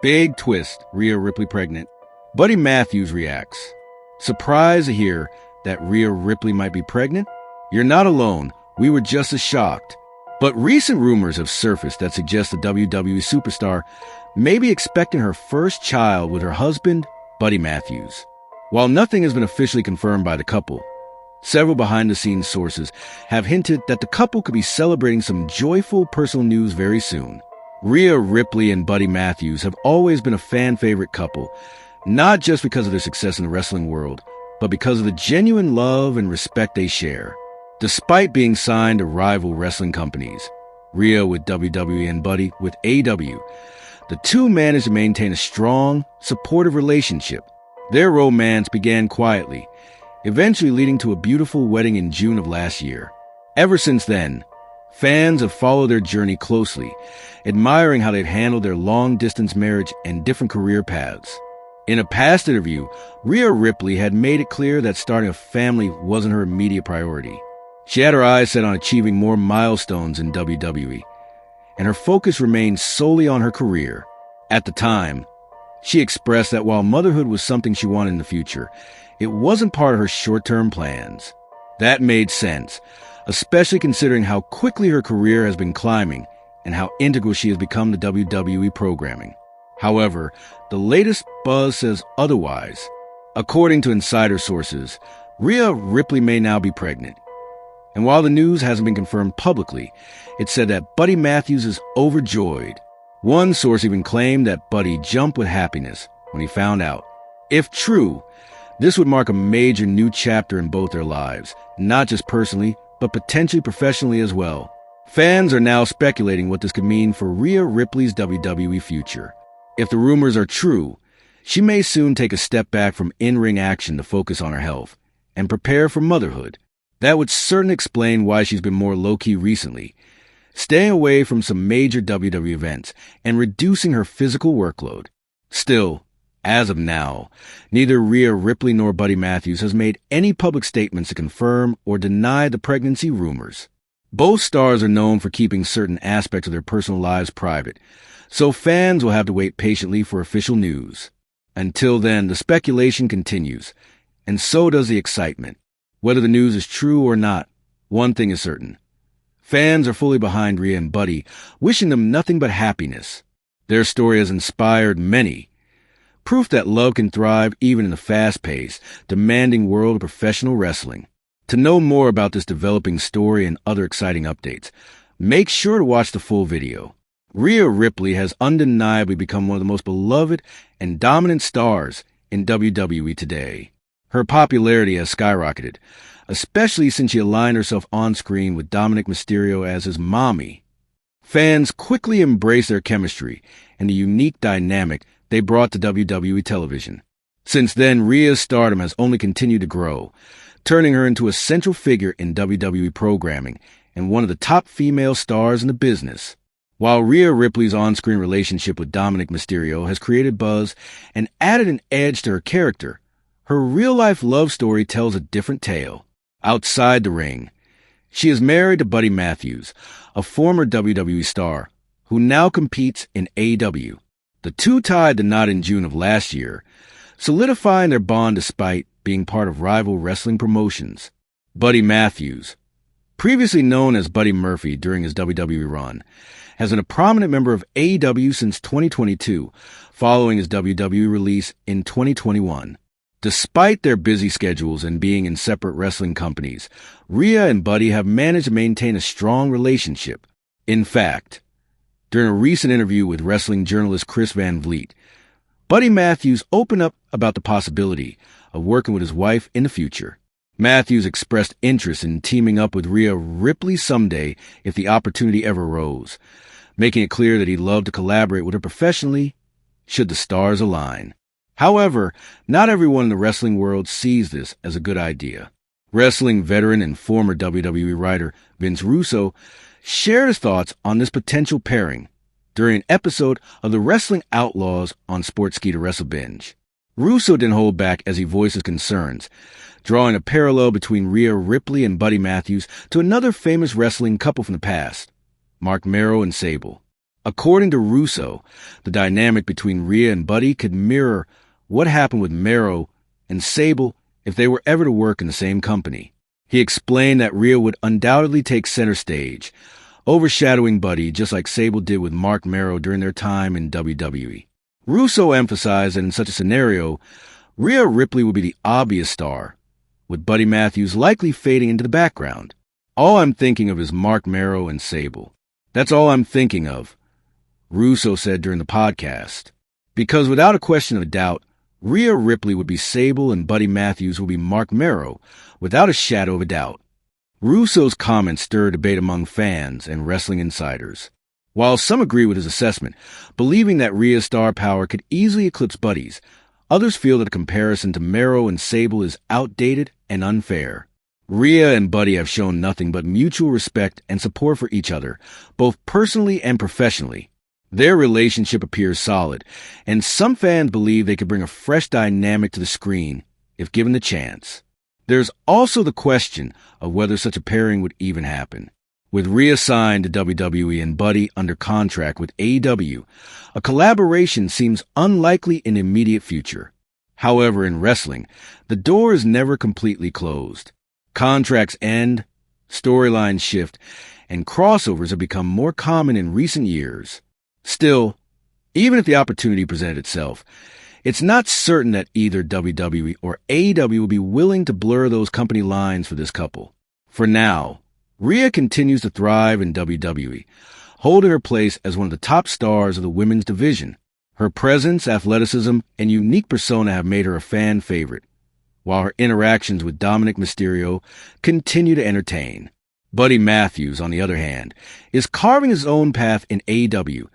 Big twist, Rhea Ripley pregnant. Buddy Matthews reacts. Surprised to hear that Rhea Ripley might be pregnant? You're not alone. We were just as shocked. But recent rumors have surfaced that suggest the WWE superstar may be expecting her first child with her husband, Buddy Matthews. While nothing has been officially confirmed by the couple, several behind-the-scenes sources have hinted that the couple could be celebrating some joyful personal news very soon. Rhea Ripley and Buddy Matthews have always been a fan-favorite couple, not just because of their success in the wrestling world, but because of the genuine love and respect they share. Despite being signed to rival wrestling companies, Rhea with WWE and Buddy with AEW, the two managed to maintain a strong, supportive relationship. Their romance began quietly, eventually leading to a beautiful wedding in June of last year. Ever since then, fans have followed their journey closely, admiring how they've handled their long-distance marriage and different career paths. In a past interview, Rhea Ripley had made it clear that starting a family wasn't her immediate priority. She had her eyes set on achieving more milestones in WWE, and her focus remained solely on her career. At the time, she expressed that while motherhood was something she wanted in the future, it wasn't part of her short-term plans. That made sense, especially considering how quickly her career has been climbing and how integral she has become to WWE programming. However, the latest buzz says otherwise. According to insider sources, Rhea Ripley may now be pregnant. And while the news hasn't been confirmed publicly, it said that Buddy Matthews is overjoyed. One source even claimed that Buddy jumped with happiness when he found out. If true, this would mark a major new chapter in both their lives, not just personally, but potentially professionally as well. Fans are now speculating what this could mean for Rhea Ripley's WWE future. If the rumors are true, she may soon take a step back from in-ring action to focus on her health and prepare for motherhood. That would certainly explain why she's been more low-key recently, staying away from some major WWE events and reducing her physical workload. Still, as of now, neither Rhea Ripley nor Buddy Matthews has made any public statements to confirm or deny the pregnancy rumors. Both stars are known for keeping certain aspects of their personal lives private, so fans will have to wait patiently for official news. Until then, the speculation continues, and so does the excitement. Whether the news is true or not, one thing is certain. Fans are fully behind Rhea and Buddy, wishing them nothing but happiness. Their story has inspired many. Proof that love can thrive even in the fast-paced, demanding world of professional wrestling. To know more about this developing story and other exciting updates, make sure to watch the full video. Rhea Ripley has undeniably become one of the most beloved and dominant stars in WWE today. Her popularity has skyrocketed, especially since she aligned herself on-screen with Dominic Mysterio as his mommy. Fans quickly embraced their chemistry and the unique dynamic they brought to WWE television. Since then, Rhea's stardom has only continued to grow, turning her into a central figure in WWE programming and one of the top female stars in the business. While Rhea Ripley's on-screen relationship with Dominic Mysterio has created buzz and added an edge to her character, her real-life love story tells a different tale. Outside the ring, she is married to Buddy Matthews, a former WWE star, who now competes in AEW. The two tied the knot in June of last year, solidifying their bond despite being part of rival wrestling promotions. Buddy Matthews, previously known as Buddy Murphy during his WWE run, has been a prominent member of AEW since 2022, following his WWE release in 2021. Despite their busy schedules and being in separate wrestling companies, Rhea and Buddy have managed to maintain a strong relationship. In fact, during a recent interview with wrestling journalist Chris Van Vliet, Buddy Matthews opened up about the possibility of working with his wife in the future. Matthews expressed interest in teaming up with Rhea Ripley someday if the opportunity ever arose, making it clear that he'd love to collaborate with her professionally should the stars align. However, not everyone in the wrestling world sees this as a good idea. Wrestling veteran and former WWE writer Vince Russo shared his thoughts on this potential pairing during an episode of the Wrestling Outlaws on Sportskeeda Wrestle Binge. Russo didn't hold back as he voiced his concerns, drawing a parallel between Rhea Ripley and Buddy Matthews to another famous wrestling couple from the past, Mark Merrow and Sable. According to Russo, the dynamic between Rhea and Buddy could mirror what happened with Mero and Sable if they were ever to work in the same company. He explained that Rhea would undoubtedly take center stage, overshadowing Buddy just like Sable did with Mark Mero during their time in WWE. Russo emphasized that in such a scenario, Rhea Ripley would be the obvious star, with Buddy Matthews likely fading into the background. All I'm thinking of is Mark Mero and Sable. That's all I'm thinking of, Russo said during the podcast. Because without a question of doubt, Rhea Ripley would be Sable and Buddy Matthews would be Mark Mero, without a shadow of a doubt. Russo's comments stirred debate among fans and wrestling insiders. While some agree with his assessment, believing that Rhea's star power could easily eclipse Buddy's, others feel that a comparison to Mero and Sable is outdated and unfair. Rhea and Buddy have shown nothing but mutual respect and support for each other, both personally and professionally. Their relationship appears solid, and some fans believe they could bring a fresh dynamic to the screen if given the chance. There's also the question of whether such a pairing would even happen. With Rhea signed to WWE and Buddy under contract with AEW, a collaboration seems unlikely in the immediate future. However, in wrestling, the door is never completely closed. Contracts end, storylines shift, and crossovers have become more common in recent years. Still, even if the opportunity presented itself, it's not certain that either WWE or AEW will be willing to blur those company lines for this couple. For now, Rhea continues to thrive in WWE, holding her place as one of the top stars of the women's division. Her presence, athleticism, and unique persona have made her a fan favorite, while her interactions with Dominic Mysterio continue to entertain. Buddy Matthews, on the other hand, is carving his own path in AEW,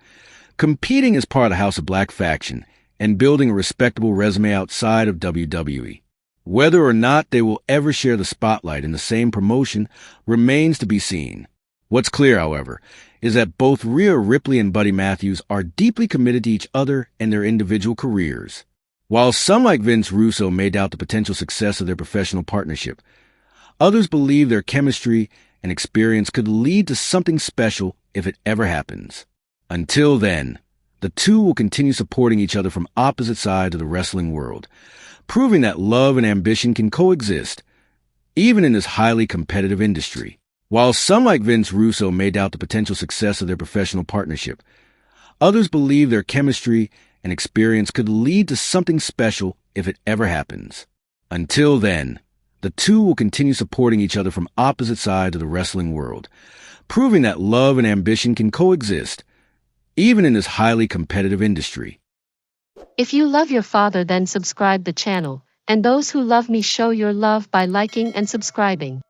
competing as part of the House of Black faction and building a respectable resume outside of WWE. Whether or not they will ever share the spotlight in the same promotion remains to be seen. What's clear, however, is that both Rhea Ripley and Buddy Matthews are deeply committed to each other and their individual careers. While some like Vince Russo may doubt the potential success of their professional partnership, others believe their chemistry and experience could lead to something special if it ever happens. Until then, the two will continue supporting each other from opposite sides of the wrestling world, proving that love and ambition can coexist, even in this highly competitive industry. While some like Vince Russo may doubt the potential success of their professional partnership, others believe their chemistry and experience could lead to something special if it ever happens. Until then, the two will continue supporting each other from opposite sides of the wrestling world, proving that love and ambition can coexist, even in this highly competitive industry. If you love your father, then subscribe the channel, and those who love me show your love by liking and subscribing.